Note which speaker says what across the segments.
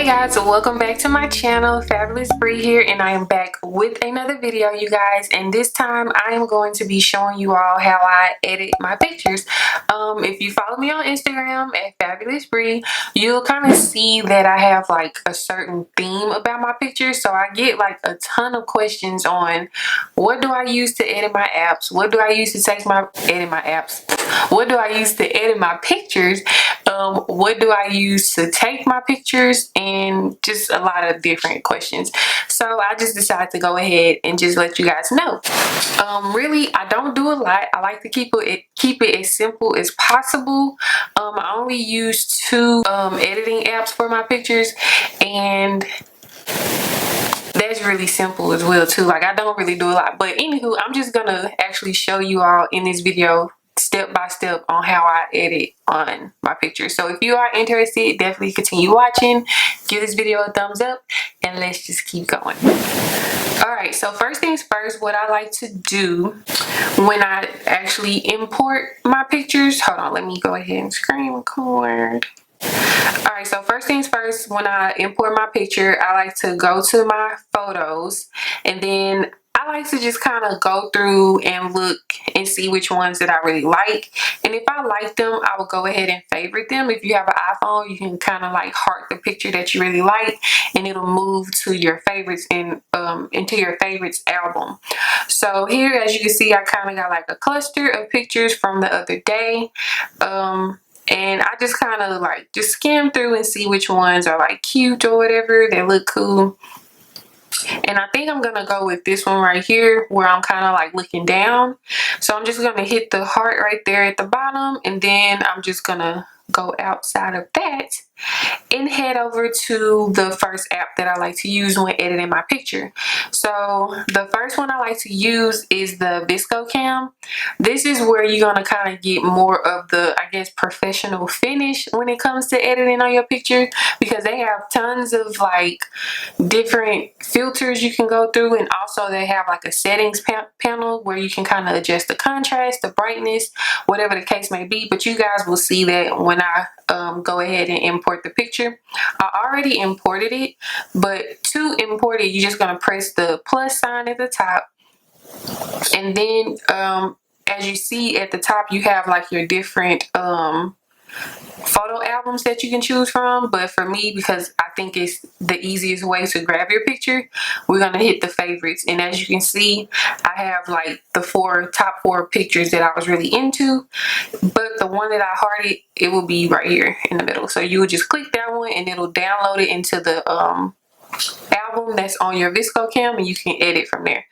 Speaker 1: Hey guys, welcome back to my channel. Fabulous Bree here, and I am back with another video, you guys. And this time I am going to be showing you all how I edit my pictures. If you follow me on Instagram at Fabulous Bree, you'll kind of see that I have like a certain theme about my pictures. So I get like a ton of questions on what do I use to edit my apps, what do I use to take my what do I use to edit my pictures, what do I use to take my pictures, and just a lot of different questions. So I just decided to go ahead and just let you guys know. Really, I don't do a lot. I like to keep it as simple as possible. I only use two editing apps for my pictures, and that's really simple as well too. Like, I don't really do a lot, but anywho, I'm just gonna actually show you all in this video step by step on how I edit on my pictures. So if you are interested, definitely continue watching, give this video a thumbs up, and let's just keep going. All right, so first things first, what I like to do when I actually import my pictures, hold on, let me go ahead and screen record. All right, so first things first, when I import my picture, I like to go to my photos, and then I like to just kind of go through and look and see which ones that I really like. And if I like them, I will go ahead and favorite them. If you have an iPhone, you can kind of like heart the picture that you really like, and it'll move to your favorites and into your favorites album. So here, as you can see, I kind of got like a cluster of pictures from the other day. And I just kind of like just skim through and see which ones are like cute or whatever, they look cool. And I think I'm gonna go with this one right here where I'm kind of like looking down. So I'm just gonna hit the heart right there at the bottom, and then I'm just gonna go outside of that and head over to the first app that I like to use when editing my picture. So the first one I like to use is the VSCO Cam. This is where you're gonna kind of get more of the, I guess, professional finish when it comes to editing on your picture, because they have tons of like different filters you can go through, and also they have like a settings panel where you can kind of adjust the contrast, the brightness, whatever the case may be. But you guys will see that when I go ahead and import the picture. I already imported it, but to import it, you're just going to press the plus sign at the top, and then as you see at the top, you have like your different photo albums that you can choose from. But for me, because I think it's the easiest way to grab your picture, we're gonna hit the favorites. And as you can see, I have like the top four pictures that I was really into, but the one that I hearted, it will be right here in the middle. So you would just click that one and it'll download it into the album that's on your VSCO Cam, and you can edit from there.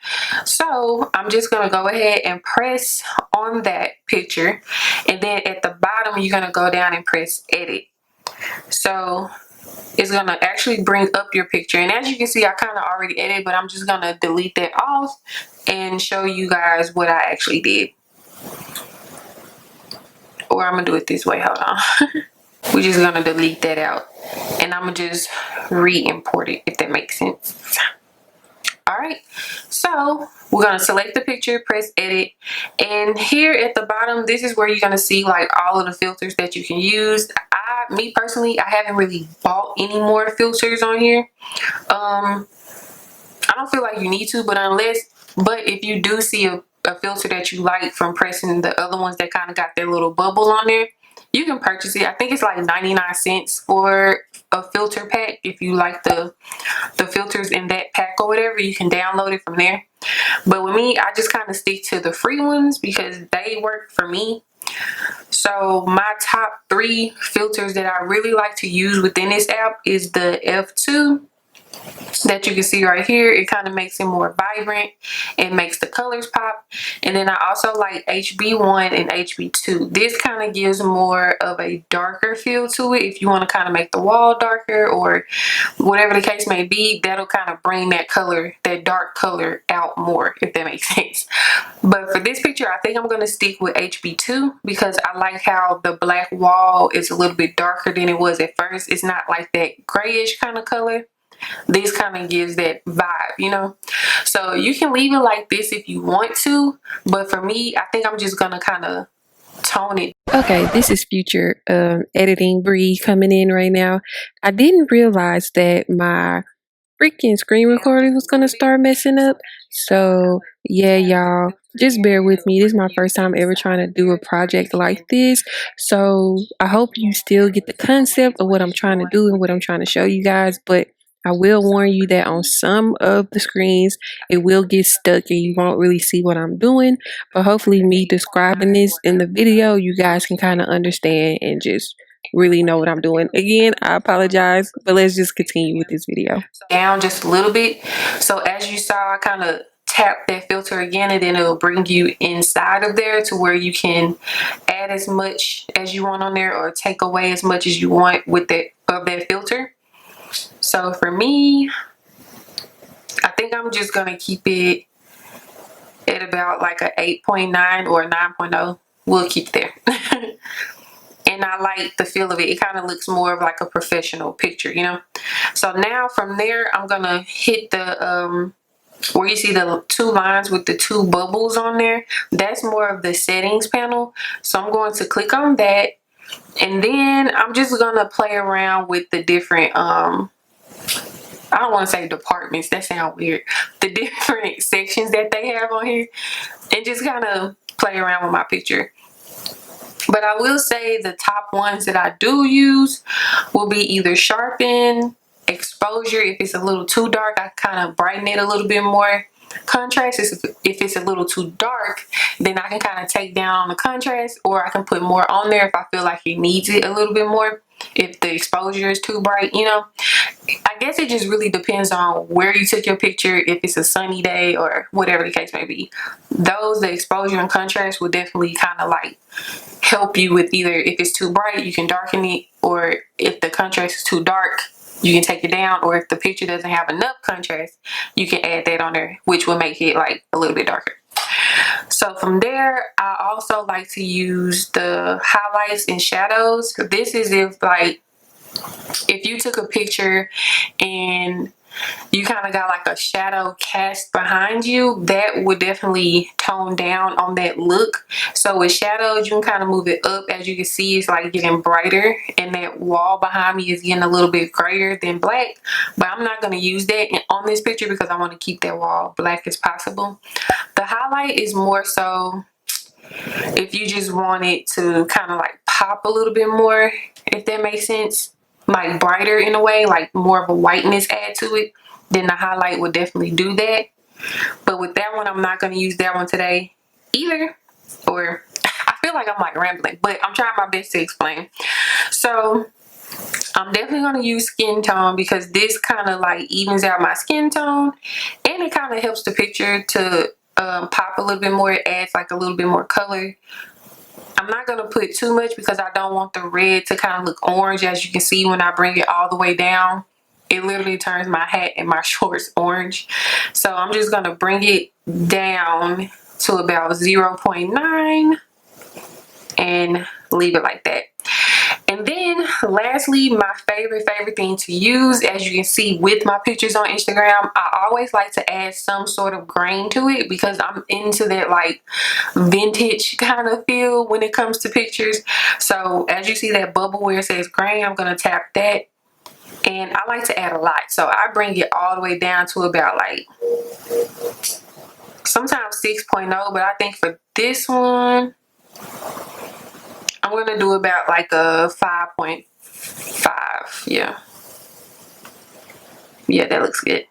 Speaker 1: So I'm just gonna go ahead and press on that picture, and then at the bottom you're gonna go down and press edit. So it's gonna actually bring up your picture, and as you can see, I kind of already edited, but I'm just gonna delete that off and show you guys what I actually did. Or I'm gonna do it this way, hold on. We're just gonna delete that out, and I'm gonna just re-import it, if that makes sense. All right, so we're gonna select the picture, press edit, and here at the bottom, this is where you're gonna see like all of the filters that you can use. Me personally, I haven't really bought any more filters on here. I don't feel like you need to, but if you do see a filter that you like from pressing the other ones that kind of got their little bubble on there, you can purchase it. I think it's like 99 cents for a filter pack. If you like the filters in that pack or whatever, you can download it from there. But with me, I just kind of stick to the free ones because they work for me. So my top 3 filters that I really like to use within this app is the F2 that you can see right here. It kind of makes it more vibrant. It makes the colors pop. And then I also like HB1 and HB2. This kind of gives more of a darker feel to it. If you want to kind of make the wall darker or whatever the case may be, that'll kind of bring that color, that dark color out more, if that makes sense. But for this picture, I think I'm going to stick with HB2 because I like how the black wall is a little bit darker than it was at first. It's not like that grayish kind of color. This kind of gives that vibe, you know. So you can leave it like this if you want to, but for me, I think I'm just gonna kind of tone it. Okay, this is future editing Bree coming in right now. I didn't realize that my freaking screen recording was gonna start messing up. So yeah, y'all, just bear with me. This is my first time ever trying to do a project like this. So I hope you still get the concept of what I'm trying to do and what I'm trying to show you guys. But I will warn you that on some of the screens, it will get stuck and you won't really see what I'm doing. But hopefully me describing this in the video, you guys can kind of understand and just really know what I'm doing. Again, I apologize, but let's just continue with this video. Down just a little bit. So as you saw, I kind of tap that filter again, and then it'll bring you inside of there to where you can add as much as you want on there or take away as much as you want with that filter. So for me, I think I'm just gonna keep it at about like a 8.9 or a 9.0. We'll keep there. And I like the feel of it. It kind of looks more of like a professional picture, you know. So now from there, I'm gonna hit the where you see the two lines with the two bubbles on there. That's more of the settings panel. So I'm going to click on that, and then I'm just gonna play around with the different I don't want to say departments, that sounds weird, the different sections that they have on here, and just kind of play around with my picture. But I will say the top ones that I do use will be either sharpen, exposure. If it's a little too dark, I kind of brighten it a little bit more. Contrast, if it's a little too dark, then I can kind of take down the contrast, or I can put more on there if I feel like it needs it a little bit more. If the exposure is too bright, you know. I guess it just really depends on where you took your picture, if it's a sunny day or whatever the case may be. The exposure and contrast will definitely kind of like help you with either if it's too bright, you can darken it, or if the contrast is too dark, you can take it down, or if the picture doesn't have enough contrast, you can add that on there, which will make it like a little bit darker. So from there, I also like to use the highlights and shadows. This is if you took a picture and you kind of got like a shadow cast behind you, that would definitely tone down on that look. So with shadows, you can kind of move it up. As you can see, it's like getting brighter, and that wall behind me is getting a little bit grayer than black. But I'm not going to use that on this picture because I want to keep that wall black as possible. The highlight is more so if you just want it to kind of like pop a little bit more, if that makes sense, like brighter in a way, like more of a whiteness add to it, then the highlight will definitely do that. But with that one, I'm not going to use that one today either. Or I feel like I'm like rambling, but I'm trying my best to explain. So I'm definitely going to use skin tone because this kind of like evens out my skin tone, and it kind of helps the picture to pop a little bit more. It adds like a little bit more color. I'm not going to put too much because I don't want the red to kind of look orange. As you can see, when I bring it all the way down, it literally turns my hat and my shorts orange. So I'm just going to bring it down to about 0.9 and leave it like that. And then lastly, my favorite thing to use, as you can see with my pictures on Instagram, I always like to add some sort of grain to it because I'm into that like vintage kind of feel when it comes to pictures. So as you see that bubble where it says grain, I'm going to tap that. And I like to add a lot. So I bring it all the way down to about like sometimes 6.0, but I think for this one, I'm going to do about like a 5.5. Yeah, that looks good.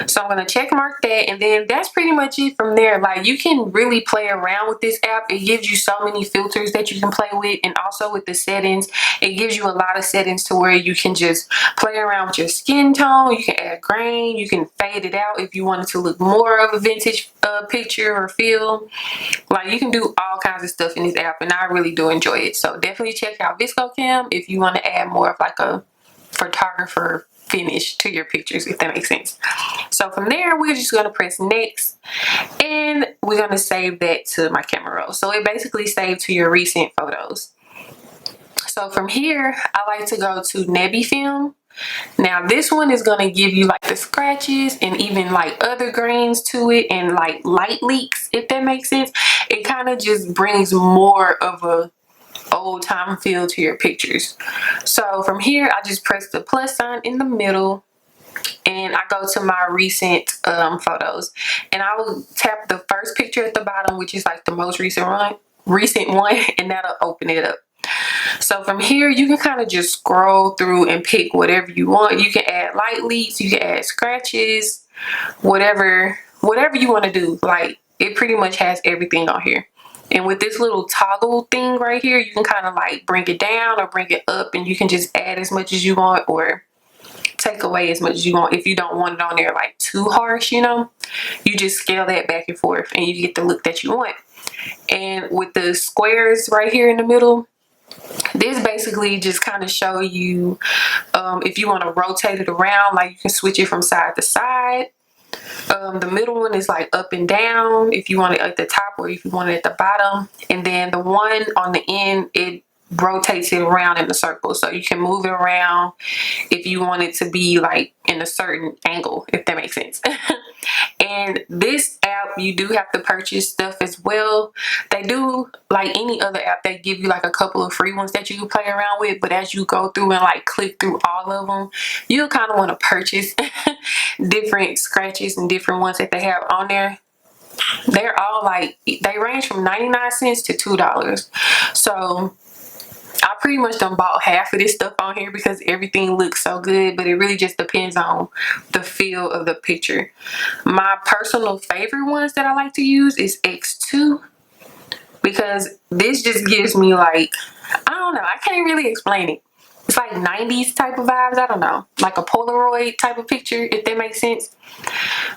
Speaker 1: So I'm going to check mark that, and then that's pretty much it from there. Like, you can really play around with this app. It gives you so many filters that you can play with, and also with the settings, it gives you a lot of settings to where you can just play around with your skin tone. You can add grain, you can fade it out if you want it to look more of a vintage picture or feel. Like, you can do all kinds of stuff in this app, and I really do enjoy it. So definitely check out VSCO Cam if you want to add more of like a photographer finish to your pictures, if that makes sense. So from there, we're just going to press next, and we're going to save that to my camera roll. So it basically saved to your recent photos. So from here, I like to go to Nebi-Film. Now this one is going to give you like the scratches and even like other grains to it and like light leaks, if that makes sense. it kind of just brings more of a old time feel to your pictures. So from here, I just press the plus sign in the middle and I go to my recent photos, and I will tap the first picture at the bottom, which is like the most recent one, and that'll open it up. So from here, you can kind of just scroll through and pick whatever you want. You can add light leaks, you can add scratches, whatever you want to do. Like, it pretty much has everything on here. And with this little toggle thing right here, you can kind of like bring it down or bring it up, and you can just add as much as you want or take away as much as you want. If you don't want it on there like too harsh, you know, you just scale that back and forth and you get the look that you want. And with the squares right here in the middle, this basically just kind of show you if you want to rotate it around, like you can switch it from side to side. The middle one is like up and down if you want it at the top or if you want it at the bottom. And then the one on the end, it rotates it around in a circle, so you can move it around if you want it to be like in a certain angle, if that makes sense. And this app, you do have to purchase stuff as well. They do, like any other app, they give you like a couple of free ones that you can play around with, but as you go through and like click through all of them, you'll kind of want to purchase different scratches and different ones that they have on there. They're all like, they range from 99 cents to $2. So I pretty much done bought half of this stuff on here because everything looks so good, but it really just depends on the feel of the picture. My personal favorite ones that I like to use is X2, because this just gives me like, I don't know, I can't really explain it. It's like 90s type of vibes, I don't know, like a Polaroid type of picture, if that makes sense.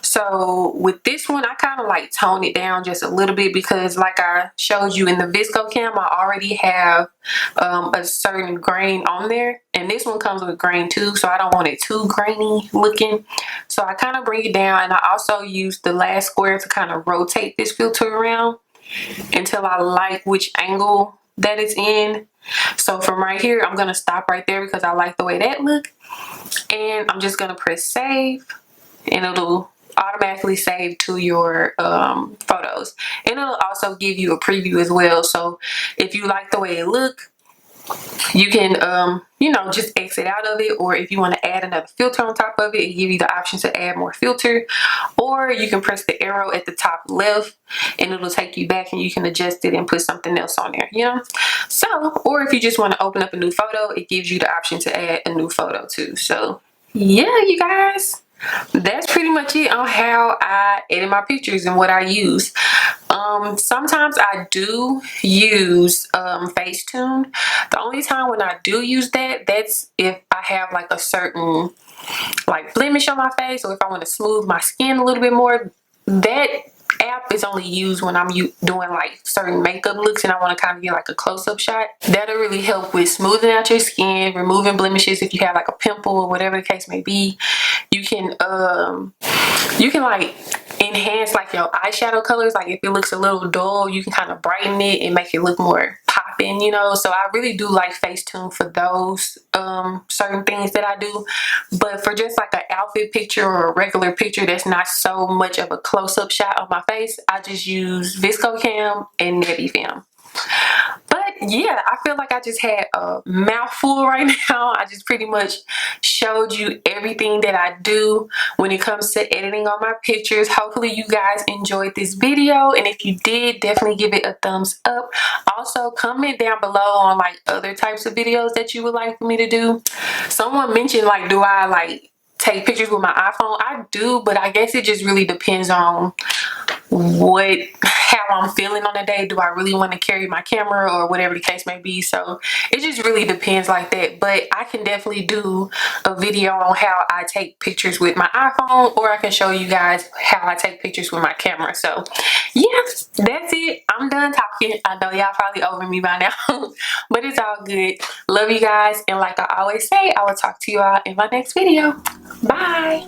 Speaker 1: So with this one, I kind of like tone it down just a little bit because like I showed you in the VSCO Cam, I already have a certain grain on there, and this one comes with grain too, so I don't want it too grainy looking. So I kind of bring it down, and I also use the last square to kind of rotate this filter around until I like which angle that it's in. So from right here, I'm gonna stop right there because I like the way that look, and I'm just gonna press save, and it'll automatically save to your photos, and it'll also give you a preview as well. So if you like the way it look, you can you know, just exit out of it, or if you want to add another filter on top of it, it give you the option to add more filter, or you can press the arrow at the top left and it'll take you back and you can adjust it and put something else on there, you know. So, or if you just want to open up a new photo, it gives you the option to add a new photo too. So yeah, you guys, that's pretty much it on how I edit my pictures and what I use. Sometimes I do use Facetune. The only time when I do use that, that's if I have like a certain like blemish on my face, or if I want to smooth my skin a little bit more. That app is only used when I'm doing like certain makeup looks and I want to kind of get like a close-up shot. That'll really help with smoothing out your skin, removing blemishes if you have like a pimple or whatever the case may be. You can like enhance like your eyeshadow colors. Like if it looks a little dull, you can kind of brighten it and make it look more popping, you know. So I really do like Facetune for those certain things that I do. But for just like an outfit picture or a regular picture that's not so much of a close-up shot of my face, I just use VSCO Cam and Nebi-Film. But yeah, I feel like I just had a mouthful right now. I just pretty much showed you everything that I do when it comes to editing on my pictures. Hopefully you guys enjoyed this video, and if you did, definitely give it a thumbs up. Also, comment down below on like other types of videos that you would like for me to do. Someone mentioned like, do I like take pictures with my iPhone? I do, but I guess it just really depends on how I'm feeling on the day. Do I really want to carry my camera or whatever the case may be? So it just really depends like that. But I can definitely do a video on how I take pictures with my iPhone, or I can show you guys how I take pictures with my camera. So yeah, that's it. I'm done talking. I know y'all probably over me by now, but it's all good. Love you guys, and like I always say, I will talk to you all in my next video. Bye.